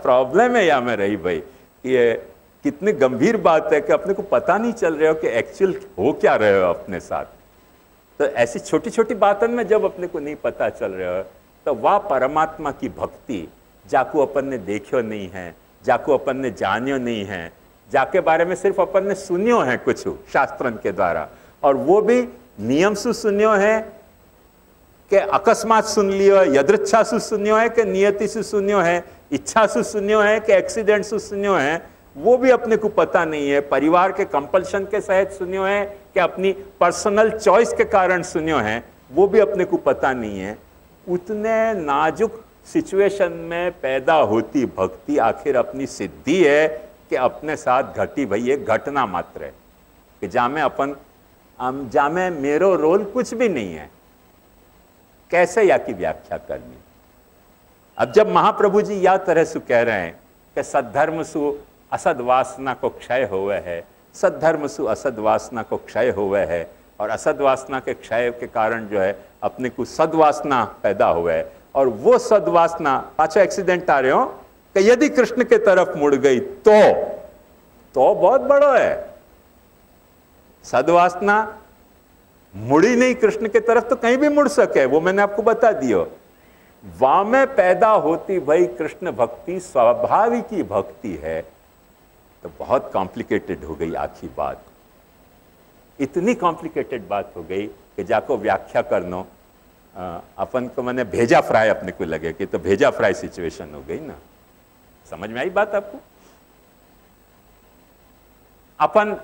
Problem है यहाँ में रही भाई। ये कितनी गंभीर बात है कि अपने को पता नहीं चल रहा हो कि एक्चुअल हो क्या रहे हो अपने साथ। तो ऐसी छोटी छोटी बातों में जब अपने को नहीं पता चल रहा हो, तो वह परमात्मा की भक्ति जाको अपन ने देखियो नहीं है, जाको अपन ने जानियो नहीं है, जाके बारे में सिर्फ अपन ने सुनियो है कुछ शास्त्रन के द्वारा, और वो भी नियम से सुनियो है कि अकस्मात सुन लियो, यदृच्छा से सुनियो है कि नियति से सुनियो है, इच्छा से सुनियो है कि एक्सीडेंट से सुनियो है, वो भी अपने को पता नहीं है। परिवार के कंपल्शन के सहित सुनियो है कि अपनी पर्सनल चॉइस के कारण सुनियो है, वो भी अपने को पता नहीं है। उतने नाजुक सिचुएशन में पैदा होती भक्ति आखिर अपनी सिद्धि है कि अपने साथ घटी भाई एक घटना मात्र है कि जामे मेरो रोल कुछ भी नहीं है। कैसे या की व्याख्या करनी? अब जब महाप्रभु जी या तरह से कह रहे हैं कि सद्धर्म सु असद वासना को क्षय हुए है, सद्धर्म सु असद वासना को क्षय हुए है, और असद वासना के क्षय के कारण जो है अपने को सद्वासना पैदा हुआ है, और वो सद्वासना पांचों एक्सीडेंट आ रहे हो कि यदि कृष्ण के तरफ मुड़ गई तो बहुत बड़ो है। सद्वासना मुड़ी नहीं कृष्ण के तरफ तो कहीं भी मुड़ सके, वो मैंने आपको बता दियो। वहां में पैदा होती भाई कृष्ण भक्ति स्वाभाविक की भक्ति है, तो बहुत कॉम्प्लिकेटेड हो गई आखिरी बात। इतनी कॉम्प्लिकेटेड बात हो गई कि जाको व्याख्या करनो अपन को मैंने भेजा फ्राई अपने को लगे कि तो भेजा फ्राई सिचुएशन हो गई ना। समझ में आई बात आपको? अपन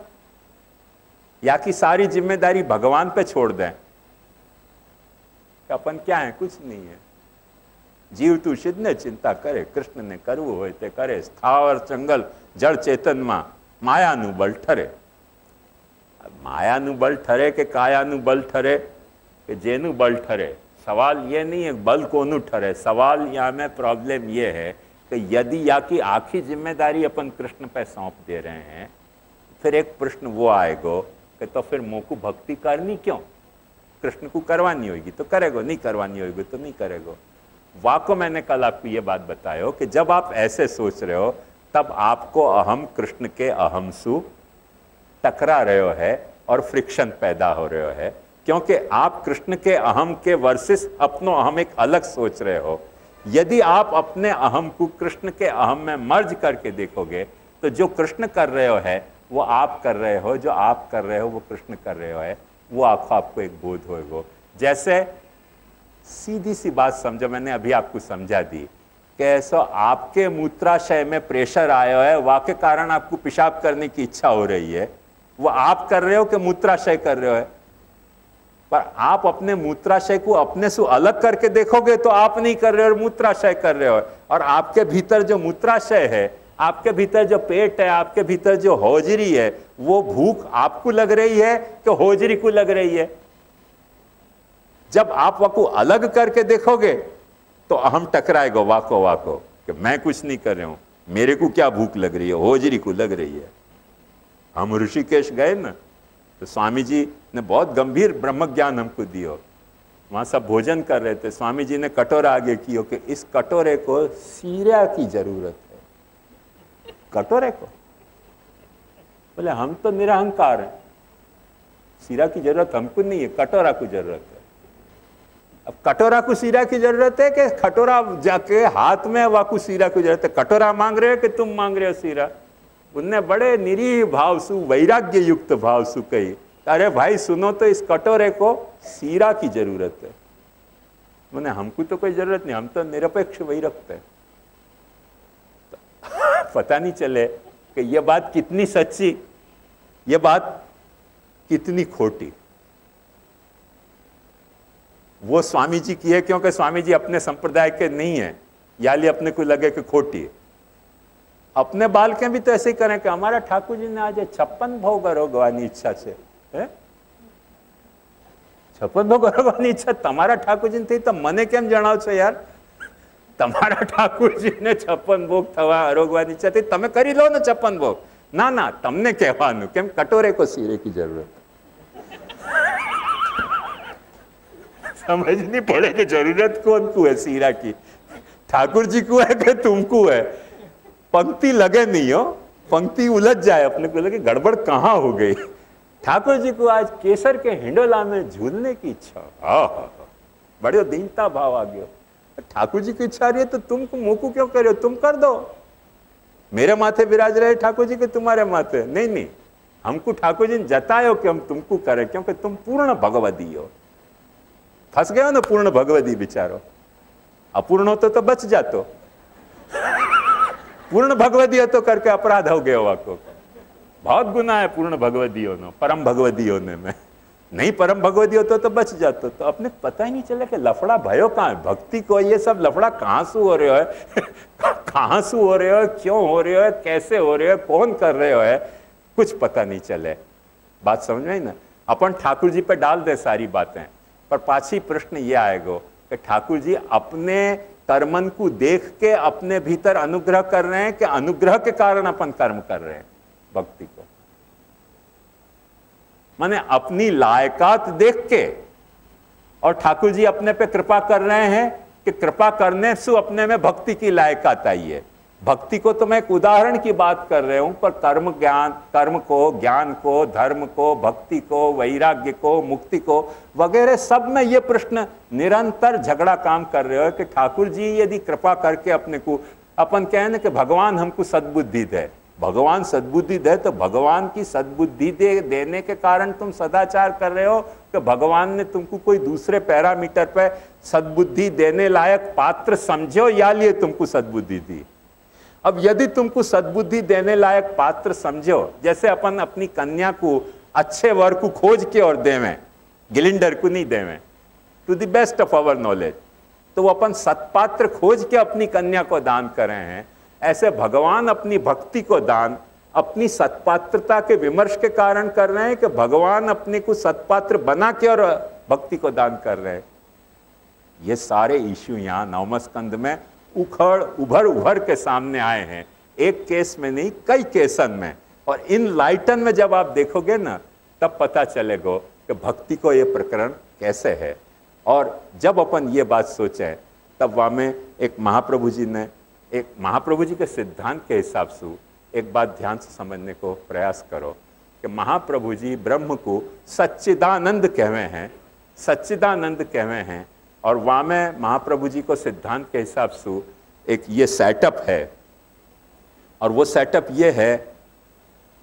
या की सारी जिम्मेदारी भगवान पे छोड़ दें कि अपन क्या है, कुछ नहीं है। जीव तू सिद्ध ने चिंता करे, कृष्ण ने करવું હોય તે કરે, સ્થાવર જંગલ જળ ચેતનમાં માયાનું બળ ઠરે। માયાનું બળ ઠરે કે કાયાનું બળ ઠરે કે જેનું બળ ઠરે, सवाल ये नहीं है बल कोनु ठरे। सवाल यहाँ में प्रॉब्लम ये है कि यदि या की आखिरी जिम्मेदारी अपन कृष्ण पे सौंप दे रहे हैं, फिर एक प्रश्न वो आएगा कि तो फिर मोह को भक्ति करनी क्यों? कृष्ण को करवानी होगी तो करेगो, नहीं करवानी होगी तो नहीं करेगो। वाको मैंने कल आपको ये बात बतायो कि जब आप ऐसे सोच रहे हो तब आपको अहम कृष्ण के अहम सु टकरा रहे हो है और फ्रिक्शन पैदा हो रहे हो है, क्योंकि आप कृष्ण के अहम के वर्सेस अपनो अहम एक अलग सोच रहे हो। यदि आप अपने अहम को कृष्ण के अहम में मर्ज करके देखोगे तो जो कृष्ण कर रहे हो है वो आप कर रहे हो, जो आप कर रहे हो वो कृष्ण कर रहे हो है, वो आपको एक बोध होगा। जैसे सीधी सी बात समझो, मैंने अभी आपको समझा दी कि ऐसा आपके मूत्राशय में प्रेशर आया है, वाके कारण आपको पेशाब करने की इच्छा हो रही है, वो आप कर रहे हो कि मूत्राशय कर रहे हो? पर आप अपने मूत्राशय को अपने से अलग करके देखोगे तो आप नहीं कर रहे हो, मूत्राशय कर रहे हो। और आपके भीतर जो मूत्राशय है, आपके भीतर जो पेट है, आपके भीतर जो होजरी है, वो भूख आपको लग रही है कि होजरी को लग रही है? जब आप वाको अलग करके देखोगे तो अहम टकराएगा वाको कि मैं कुछ नहीं कर रहा हूं, मेरे को क्या भूख लग रही है, होजरी को लग रही है। हम ऋषिकेश गए ना तो स्वामी जी ने बहुत गंभीर ब्रह्म ज्ञान हमको दियो। वहां सब भोजन कर रहे थे, स्वामी जी ने कटोरा आगे कियो कि इस कटोरे को सीरा की जरूरत है। कटोरे को बोले हम तो निरहंकार हैं, सीरा की जरूरत हमको नहीं है, कटोरा को जरूरत है। अब कटोरा को सीरा की जरूरत है कि कटोरा जाके हाथ में वाकू सीरा की जरूरत है? कटोरा मांग रहे हो कि तुम मांग रहे हो सीरा? उनने बड़े निरीह भाव सु, वैराग्य युक्त भाव सु कही, अरे भाई सुनो तो इस कटोरे को सीरा की जरूरत है। मैंने हमको तो कोई जरूरत नहीं, हम तो निरपेक्ष वही रखते हैं। तो पता नहीं चले कि ये बात कितनी सच्ची, ये बात कितनी खोटी। वो स्वामी जी की है क्योंकि स्वामी जी अपने संप्रदाय के नहीं है, याली अपने को लगे कि खोटी है। अपने बाल के भी तो ऐसे ही करें कि हमारा ठाकुर जी ने आज 56 भोग भगवानी इच्छा से 56 भोग भगवानी इच्छा तमारा ठाकुर जी थी तो मने केम जणाव छो यार? तमारा ठाकुर जी ने 56 भोग थवा आरोगवानी इच्छा थी, तमे करी लो ना 56 भोग। ना ना तमने कहवानु केम कटोरे को सीरे की जरूरत। समझनी पड़े कि जरूरत कौन को है सीरा की, ठाकुर जी को है कि तुमको है? पंक्ति लगे नहीं हो, पंक्ति उलझ जाए, अपने को लगे गड़बड़ कहाँ हो गई। ठाकुर जी को आज केसर के हिंडोला में झूलने की इच्छा, बड़े दीनता भाव आ गया। ठाकुर जी की इच्छा रही है तो तुमको मुंह को क्यों कर रहे हो, तुम कर दो। मेरे माथे विराज रहे ठाकुर जी के तुम्हारे माथे नहीं, नहीं, हमको ठाकुर जी ने जतायो कि हम तुमको करें, क्योंकि तुम पूर्ण भगवदी हो। फंस गए हो ना पूर्ण भगवदी बिचारो, अपूर्ण होते तो बच जातो, पूर्ण भगवदी हो तो करके अपराध हो गया वाको। बहुत गुना है पूर्ण भगवदी होने, परम भगवदी होने में। नहीं परम भगवदी होते तो बच जाते। तो अपने पता ही नहीं चला कि लफड़ा भयो कहाँ है भक्ति को, ये सब लफड़ा कहाँ से हो रहे हो है कहाँ से हो रहे हो, क्यों हो रहे हो, कैसे हो रहे हो, कौन कर रहे हो है, कुछ पता नहीं चले। बात समझ में ना, अपन ठाकुर जी पे डाल दे सारी बातें, पर पाछी प्रश्न ये आएगा कि ठाकुर जी अपने कर्मन को देख के अपने भीतर अनुग्रह कर रहे हैं कि अनुग्रह के कारण अपन कर्म कर रहे हैं भक्ति को। माने अपनी लायकात देख के, और ठाकुर जी अपने पे कृपा कर रहे हैं कि कृपा करने से अपने में भक्ति की लायकात आई है। भक्ति को तो मैं एक उदाहरण की बात कर रहा हूं, पर कर्म ज्ञान, कर्म को, ज्ञान को, धर्म को, भक्ति को, वैराग्य को, मुक्ति को वगैरह सब में ये प्रश्न निरंतर झगड़ा काम कर रहे हो कि ठाकुर जी यदि कृपा करके अपने को, अपन कहने कि भगवान हमको सद्बुद्धि दे, भगवान सद्बुद्धि दे, तो भगवान की सद्बुद्धि देने के कारण तुम सदाचार कर रहे हो कि भगवान ने तुमको कोई दूसरे पैरामीटर पे सद्बुद्धि देने लायक पात्र समझो या लिए तुमको सद्बुद्धि दी। अब यदि तुमको सद्बुद्धि देने लायक पात्र समझो, जैसे अपन अपनी कन्या को अच्छे वर को खोज के और देवें, गिलिंडर को नहीं देवें, to the best of our knowledge, तो वो अपन सत्पात्र खोज के अपनी कन्या को दान कर रहे हैं। ऐसे भगवान अपनी भक्ति को दान अपनी सत्पात्रता के विमर्श के कारण कर रहे हैं कि भगवान अपने को सत्पात्र बना के और भक्ति को दान कर रहे हैं। ये सारे इश्यू यहाँ नवम स्कंद में उभर के सामने आए हैं, एक केस में नहीं कई केसन में। और इन लाइटन में जब आप देखोगे ना, तब पता चलेगा कि भक्ति को ये प्रकरण कैसे है। और जब अपन ये बात सोचें, तब वहाँ में एक महाप्रभु जी के सिद्धांत के हिसाब से एक बात ध्यान से समझने को प्रयास करो कि महाप्रभु जी ब्रह्म को सच्चिदानंद कहवे हैं, सच्चिदानंद कहवे हैं। और वहाँ में महाप्रभु जी को सिद्धांत के हिसाब से एक ये सेटअप है, और वो सेटअप ये है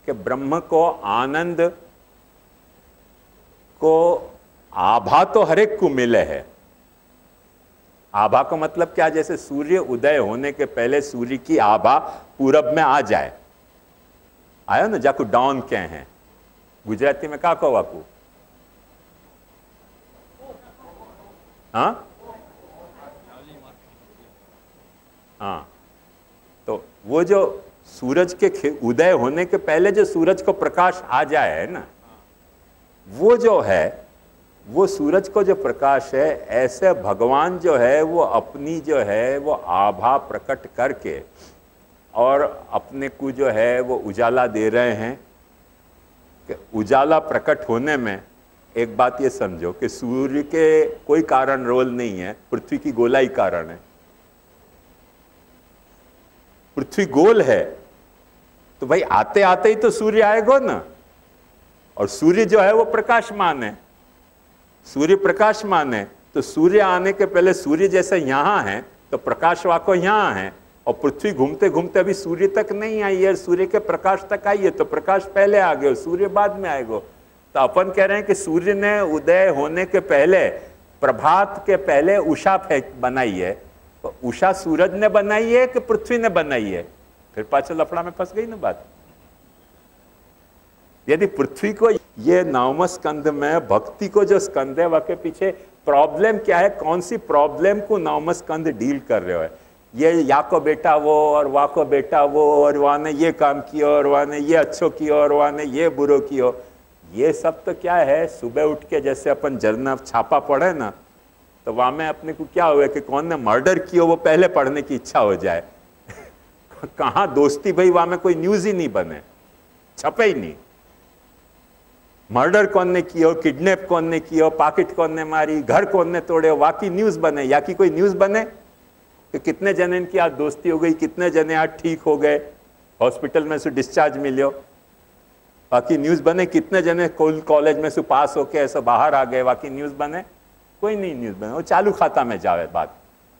कि ब्रह्म को आनंद को आभा तो हर एक को मिले है। आभा का मतलब क्या, जैसे सूर्य उदय होने के पहले सूर्य की आभा पूरब में आ जाए, आया ना, जाको डाउन कहे हैं गुजराती में, का कहो आपको, हाँ, तो वो जो सूरज के उदय होने के पहले जो सूरज को प्रकाश आ जाए है ना, वो जो है, वो सूरज को जो प्रकाश है, ऐसे भगवान जो है वो अपनी जो है वो आभा प्रकट करके और अपने को जो है वो उजाला दे रहे हैं। कि उजाला प्रकट होने में एक बात ये समझो कि सूर्य के कोई कारण रोल नहीं है, पृथ्वी की गोलाई कारण है। पृथ्वी गोल है तो भाई आते आते ही तो सूर्य आएगा ना, और सूर्य जो है वो प्रकाशमान है, सूर्य प्रकाशमान है, तो सूर्य आने के पहले सूर्य जैसे यहाँ है तो प्रकाश वाको यहाँ है, और पृथ्वी घूमते घूमते अभी सूर्य तक नहीं आई है, सूर्य के प्रकाश तक आई है, तो प्रकाश पहले आ गया, सूर्य बाद में आएगा। तो अपन कह रहे हैं कि सूर्य ने उदय होने के पहले, प्रभात के पहले उषा बनाई है, तो उषा सूरज ने बनाई है कि पृथ्वी ने बनाई है? फिर पाछे लफड़ा में फंस गई ना बात। यदि पृथ्वी को, ये नवम स्कंद में भक्ति को जो स्कंद है वह पीछे प्रॉब्लम क्या है, कौन सी प्रॉब्लम को नवम स्कंद डील कर रहे हो? ये या को बेटा वो और वहाँ को बेटा वो, और वहाँ ने ये काम किया और वहाँ ने ये अच्छो किया और वहाँ ने ये बुरो किया, ये सब तो क्या है, सुबह उठ के जैसे अपन जर्नल छापा पढ़े ना, तो वहाँ में अपने को क्या हुआ कि कौन ने मर्डर किया वो पहले पढ़ने की इच्छा हो जाए। कहाँ दोस्ती भाई, वहाँ में कोई न्यूज ही नहीं बने, छपे ही नहीं। मर्डर कौन ने किया, किडनैप कौन ने किया, पॉकेट कौन ने मारी, घर कौन ने तोड़े, वाकी न्यूज बने, या की कोई न्यूज बने? कि कितने जने इनकी आज दोस्ती हो गई, कितने जने आज ठीक हो गए, हॉस्पिटल में से डिस्चार्ज मिलियो। बाकी न्यूज़ बने कितने जने कॉलेज में से पास होके ऐसा बाहर आ गए, बाकी न्यूज़ बने कोई नहीं न्यूज़ बने। वो चालू खाता में जावे बात।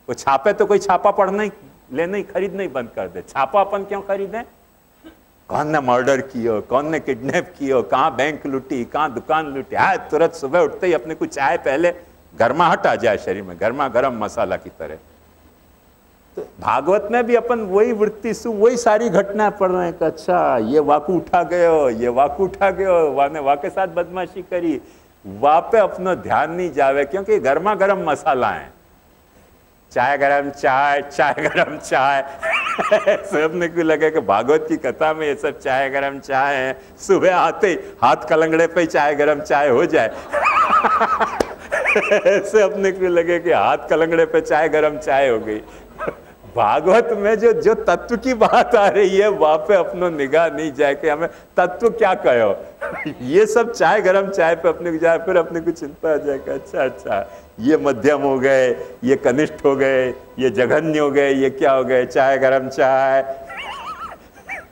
वो छापे तो कोई छापा पढ़ना ही, लेना ही, खरीदना ही बंद कर दे। छापा अपन क्यों खरीदें? कौन ने मर्डर किया, कौन ने किडनैप किया, कहाँ बैंक लूटी, कहाँ दुकान लूटी, हाँ तुरंत सुबह उठते ही अपने को चाय पहले गर्माहट आ जाए शरीर में, गर्मा गर्म मसाला की तरह। तो भागवत में भी अपन वही वृत्ति से वही सारी घटनाएं पढ़ रहे हैं कि अच्छा ये वाकू उठा गयो, ये वाकू उठा गयो, वाने वाके साथ बदमाशी करी, वहाँ पे अपना ध्यान नहीं जावे, क्योंकि गर्मा गर्म मसाला है। चाय गरम चाय, चाय गरम चाय सबने को लगे कि भागवत की कथा में ये सब चाय गरम चाय है। सुबह आते ही हाथ कलंगड़े पे चाय गरम चाय हो जाए ऐसे अपने को लगे कि हाथ कलंगड़े पे चाय गरम चाय हो गई। भागवत में जो तत्व की बात आ रही है वहां पे अपनो निगाह नहीं जाए कि हमें तत्व क्या कहो। ये सब चाय गरम चाय पे अपने को जाए, फिर अपने को चिंता आ जाए कि अच्छा अच्छा ये मध्यम हो गए, ये कनिष्ठ हो गए, ये जघन्य हो गए, ये क्या हो गए, चाय गरम चाय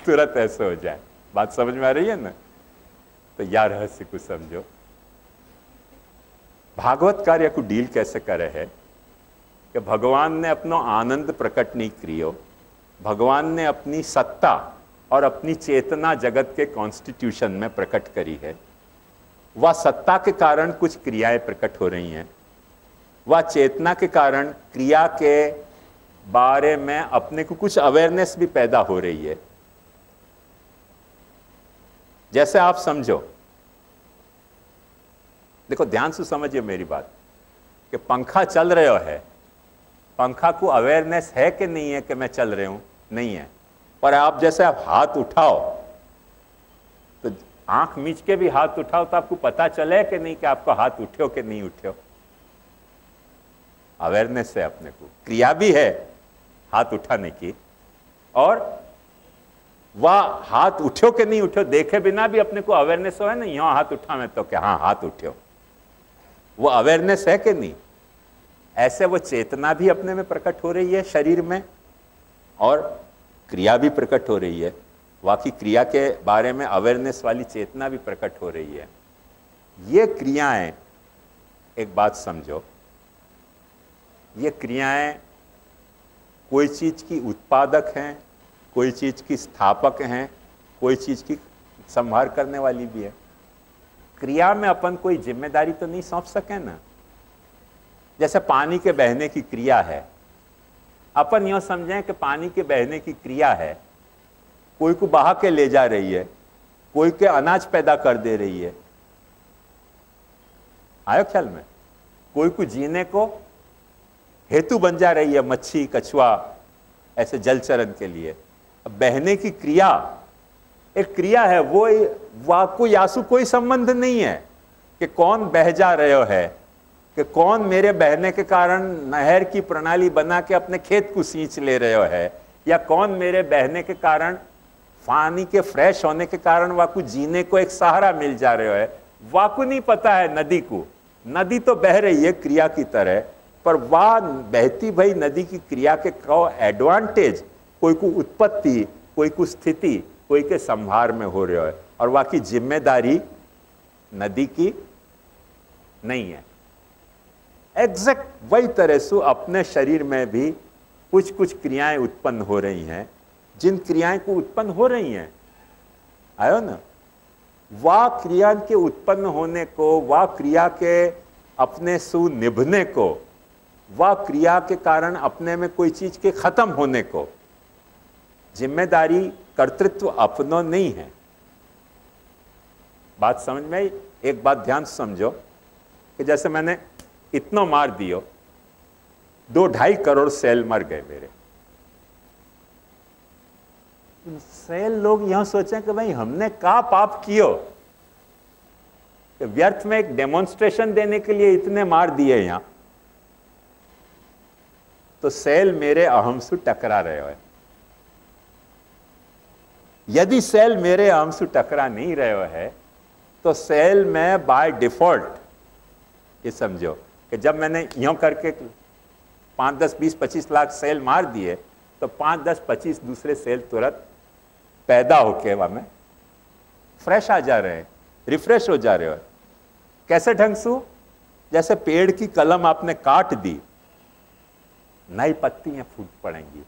तुरंत ऐसे हो जाए। बात समझ में आ रही है ना? तो यार रहस्य को समझो। भागवत कार्य को डील कैसे करे है कि भगवान ने अपनो आनंद प्रकट नहीं करियो, भगवान ने अपनी सत्ता और अपनी चेतना जगत के कॉन्स्टिट्यूशन में प्रकट करी है। वह सत्ता के कारण कुछ क्रियाएं प्रकट हो रही हैं, वह चेतना के कारण क्रिया के बारे में अपने को कुछ अवेयरनेस भी पैदा हो रही है। जैसे आप समझो, देखो ध्यान से समझिए मेरी बात, कि पंखा चल रहा है, पंखा को अवेयरनेस है कि नहीं है कि मैं चल रही हूं? नहीं है। पर आप जैसे आप हाथ उठाओ तो आंख मीच के भी हाथ उठाओ तो आपको पता चले कि नहीं कि आपका हाथ उठ्यो कि नहीं उठ्यो? अवेयरनेस है, अपने को क्रिया भी है हाथ उठाने की, और वह हाथ उठ्यो कि नहीं उठ्यो देखे बिना भी अपने को अवेयरनेस हो है ना, यहां हाथ उठा मैं तो क्या हाँ हाथ उठ्यो, वो अवेयरनेस है कि नहीं? ऐसे वो चेतना भी अपने में प्रकट हो रही है शरीर में, और क्रिया भी प्रकट हो रही है। वाकई क्रिया के बारे में अवेयरनेस वाली चेतना भी प्रकट हो रही है। ये क्रियाएं, एक बात समझो, ये क्रियाएं कोई चीज की उत्पादक हैं, कोई चीज की स्थापक हैं, कोई चीज की संभार करने वाली भी है। क्रिया में अपन कोई जिम्मेदारी तो नहीं सौंप सके ना। जैसे पानी के बहने की क्रिया है, अपन यूं समझें कि पानी के बहने की क्रिया है, कोई को बहा के ले जा रही है, कोई के अनाज पैदा कर दे रही है। आयो ख्याल में? कोई को जीने को हेतु बन जा रही है, मच्छी कछुआ ऐसे जलचरण के लिए। अब बहने की क्रिया एक क्रिया है, वो वाकु यासु कोई संबंध नहीं है कि कौन बह जा रहे है, कि कौन मेरे बहने के कारण नहर की प्रणाली बना के अपने खेत को सींच ले रहे हो है, या कौन मेरे बहने के कारण पानी के फ्रेश होने के कारण वाकु जीने को एक सहारा मिल जा रहे हो है। वाकु नहीं पता है नदी को, नदी तो बह रही है क्रिया की तरह, पर वाह बहती भई नदी की क्रिया के को एडवांटेज कोई को उत्पत्ति, कोई को स्थिति, कोई के संभार में हो रहे है, और वाकई जिम्मेदारी नदी की नहीं है। एग्जैक्ट वही तरह से अपने शरीर में भी कुछ कुछ क्रियाएं उत्पन्न हो रही हैं, जिन क्रियाएं को उत्पन्न हो रही हैं, आयो ना, वह क्रिया के उत्पन्न होने को, वह क्रिया के अपने सु निभने को, वह क्रिया के कारण अपने में कोई चीज के खत्म होने को जिम्मेदारी कर्तृत्व अपनो नहीं है। बात समझ में आई? एक बात ध्यान से समझो कि जैसे मैंने इतना मार दियो, 2-2.5 करोड़ सेल मर गए मेरे। सेल लोग यहां सोचें कि भाई हमने क्या पाप कियो, व्यर्थ में एक डेमोन्स्ट्रेशन देने के लिए इतने मार दिए यहां। तो सेल मेरे अहम से टकरा रहे हो। यदि सेल मेरे अहम से टकरा नहीं रहे हो है, तो सेल में बाय डिफॉल्ट ये समझो कि जब मैंने यूं करके 5, 10, 20, 25 लाख सेल मार दिए तो 5, 10, 25 दूसरे सेल तुरंत पैदा होके वहां में फ्रेश आ जा रहे हैं, रिफ्रेश हो जा रहे हो। कैसे ढंग से? जैसे पेड़ की कलम आपने काट दी, नई पत्तियां फूट पड़ेंगी,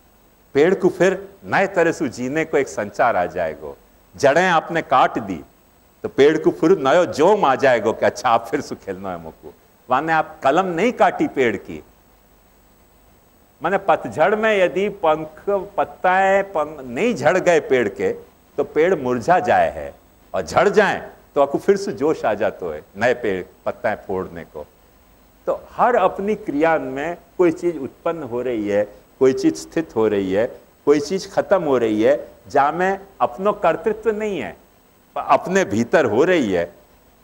पेड़ को फिर नए तरह से जीने को एक संचार आ जाएगा। जड़ें आपने काट दी तो पेड़ को फिर नयो जोम आ जाएगा कि अच्छा आप फिर से खेलना है मुझको। माने आप कलम नहीं काटी पेड़ की, माने पतझड़ में यदि पंख पत्ताएं नहीं झड़ गए पेड़ के तो पेड़ मुरझा जाए है, और झड़ जाए तो आपको फिर से जोश आ जाता है नए पेड़ पत्ताएं फोड़ने को। तो हर अपनी क्रिया में कोई चीज उत्पन्न हो रही है, कोई चीज स्थित हो रही है, कोई चीज खत्म हो रही है, जहां में अपनो कर्तृत्व नहीं है, अपने भीतर हो रही है,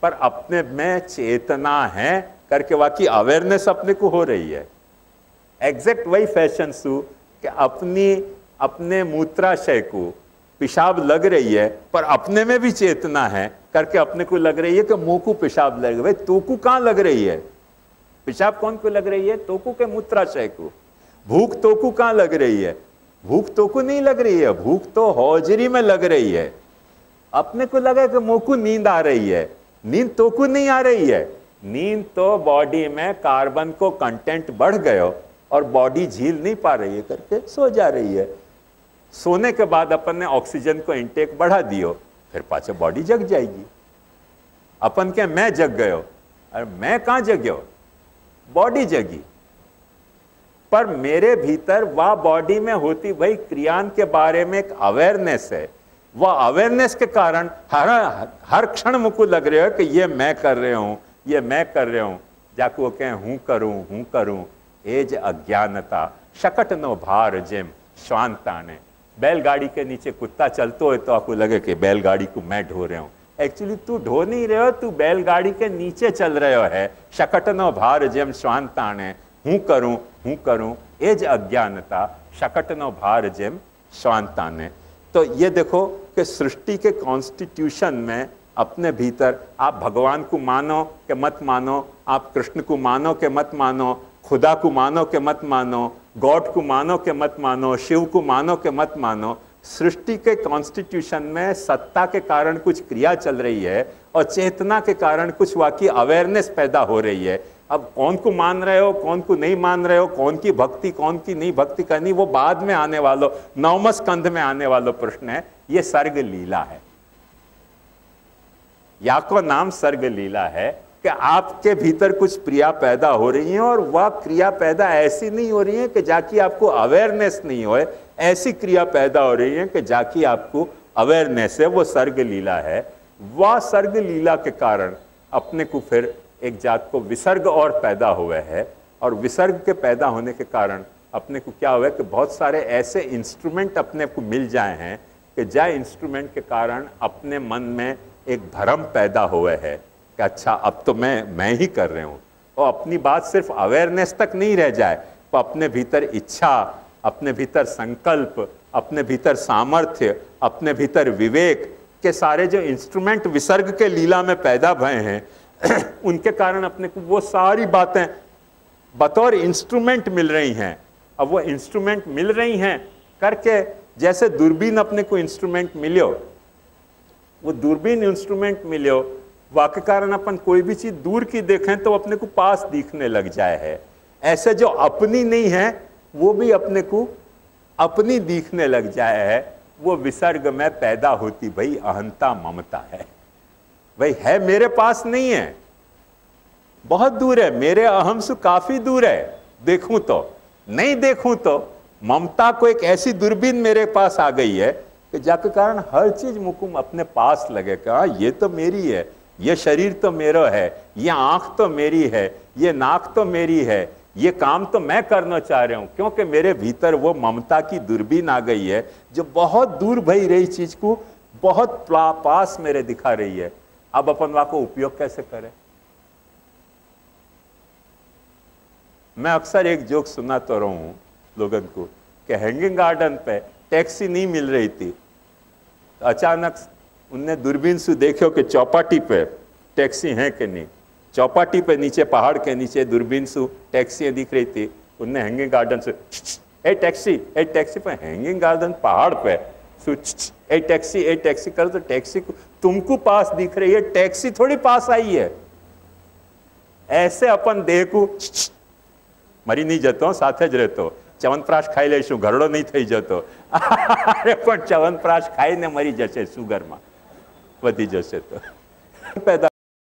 पर अपने में चेतना है करके वाकई अवेयरनेस अपने को हो रही है। एग्जैक्ट वही फैशन सु कि अपने मूत्राशय को पेशाब लग रही है, पर अपने में भी चेतना है करके अपने को लग रही है कि मुंह को पेशाब लग रही है। तो को कहां लग रही है? पेशाब कौन को लग रही है? तोकू के मूत्राशय को। भूख तोकू कहां लग रही है? भूख तोकू नहीं लग रही है, भूख तो हौजरी में लग रही है। अपने को लगा कि मुंह को नींद आ रही है, नींद तोकू नहीं आ रही है। नींद तो बॉडी में कार्बन को कंटेंट बढ़ गयो और बॉडी झील नहीं पा रही है करके सो जा रही है। सोने के बाद अपन ने ऑक्सीजन को इंटेक बढ़ा दियो, फिर पाछे बॉडी जग जाएगी। अपन के मैं जग गयो, अरे मैं कहां जग्यो? बॉडी जगी। पर मेरे भीतर वह बॉडी में होती भाई क्रियान के बारे में एक अवेयरनेस है। वह अवेयरनेस के कारण हर क्षण मुझको लग रहा है कि ये मैं कर रहे हूं, ये मैं कर रहे हूं। जाको कहें हूं करूं एज अज्ञानता शकट नो भार जिम श्वांताने। बैलगाड़ी के नीचे कुत्ता चलते हो तो आपको लगे कि बैलगाड़ी को मैं ढो रहा हूं। एक्चुअली तू ढो नहीं रहे हो, तू बैलगाड़ी के नीचे चल रहे हो है। शकट नो भार जिम श्वांताने, हूं करूं एज अज्ञानता शकट नो भार जिम श्वांताने। तो ये देखो कि सृष्टि के कॉन्स्टिट्यूशन में अपने भीतर आप भगवान को मानो कि मत मानो, आप कृष्ण को मानो कि मत मानो, खुदा को मानो कि मत मानो, गॉड को मानो कि मत मानो, शिव को मानो कि मत मानो, सृष्टि के कॉन्स्टिट्यूशन में सत्ता के कारण कुछ क्रिया चल रही है और चेतना के कारण कुछ वाकई अवेयरनेस पैदा हो रही है। अब कौन को मान रहे हो, कौन को नहीं मान रहे हो, कौन की भक्ति कौन की नहीं भक्ति करनी, वो बाद में आने वालों 9वें स्कंध में आने वालों प्रश्न है। ये सर्ग लीला है, या को नाम सर्ग लीला है कि आपके भीतर कुछ क्रिया पैदा हो रही है और वह क्रिया पैदा ऐसी नहीं हो रही है कि जाके आपको अवेयरनेस नहीं होए, ऐसी क्रिया पैदा हो रही है कि जाके आपको अवेयरनेस है। वो सर्ग लीला है। वह सर्ग लीला के कारण अपने को फिर एक जात को विसर्ग और पैदा हुए है, और विसर्ग के पैदा होने के कारण अपने को क्या हुआ कि बहुत सारे ऐसे इंस्ट्रूमेंट अपने को मिल जाए हैं कि जा इंस्ट्रूमेंट के कारण अपने मन में एक भ्रम पैदा हुए है कि अच्छा अब तो मैं ही कर रहे हूँ। और अपनी बात सिर्फ अवेयरनेस तक नहीं रह जाए, तो अपने भीतर इच्छा, अपने भीतर संकल्प, अपने भीतर सामर्थ्य, अपने भीतर विवेक के सारे जो इंस्ट्रूमेंट विसर्ग के लीला में पैदा भए हैं उनके कारण अपने को वो सारी बातें बतौर इंस्ट्रूमेंट मिल रही हैं। अब वो इंस्ट्रूमेंट मिल रही हैं करके, जैसे दूरबीन अपने को इंस्ट्रूमेंट मिलो, वो दूरबीन इंस्ट्रूमेंट मिलो, वाके कारण अपन कोई भी चीज दूर की देखें तो अपने को पास दिखने लग जाए है। ऐसे जो अपनी नहीं है वो भी अपने को अपनी दिखने लग जाए है। वो विसर्ग में पैदा होती भाई अहंता ममता है। भाई है मेरे पास नहीं है, बहुत दूर है, मेरे अहम से काफी दूर है। देखूं तो नहीं देखूं तो ममता को एक ऐसी दूरबीन मेरे पास आ गई है कि जाके कारण हर चीज मुकुम अपने पास लगे कि हाँ ये तो मेरी है, ये शरीर तो मेरा है, ये आंख तो मेरी है, ये नाक तो मेरी है, ये काम तो मैं करना चाह रहा हूं, क्योंकि मेरे भीतर वो ममता की दूरबीन आ गई है जो बहुत दूर भई रही चीज को बहुत पास मेरे दिखा रही है। अब अपन वहां को उपयोग कैसे करें? मैं अक्सर एक जोक सुनाता रहा हूं लोगों को कि हैंगिंग गार्डन पे टैक्सी नहीं मिल रही थी, अचानक उनने दूरबीन से देखो कि चौपाटी पे टैक्सी है कि नहीं। चौपाटी पे नीचे पहाड़ के नीचे दूरबीन से टैक्सियां दिख रही थी। उनने हैंगिंग गार्डन से ए टैक्सी पर हैंगिंग गार्डन पहाड़ पे ए टैक्सी कर तो टैक्सी को तुमको पास दिख रही है, टैक्सी थोड़ी पास आई है। ऐसे अपन देखू मरी नहीं जतो, साथे ज रहतो, च्यवनप्राश खाई लेशु, घरड़ो नहीं थई जतो। अरे पण च्यवनप्राश खाई ने मरी जशे, सुगर में वधी जशे तो पैदा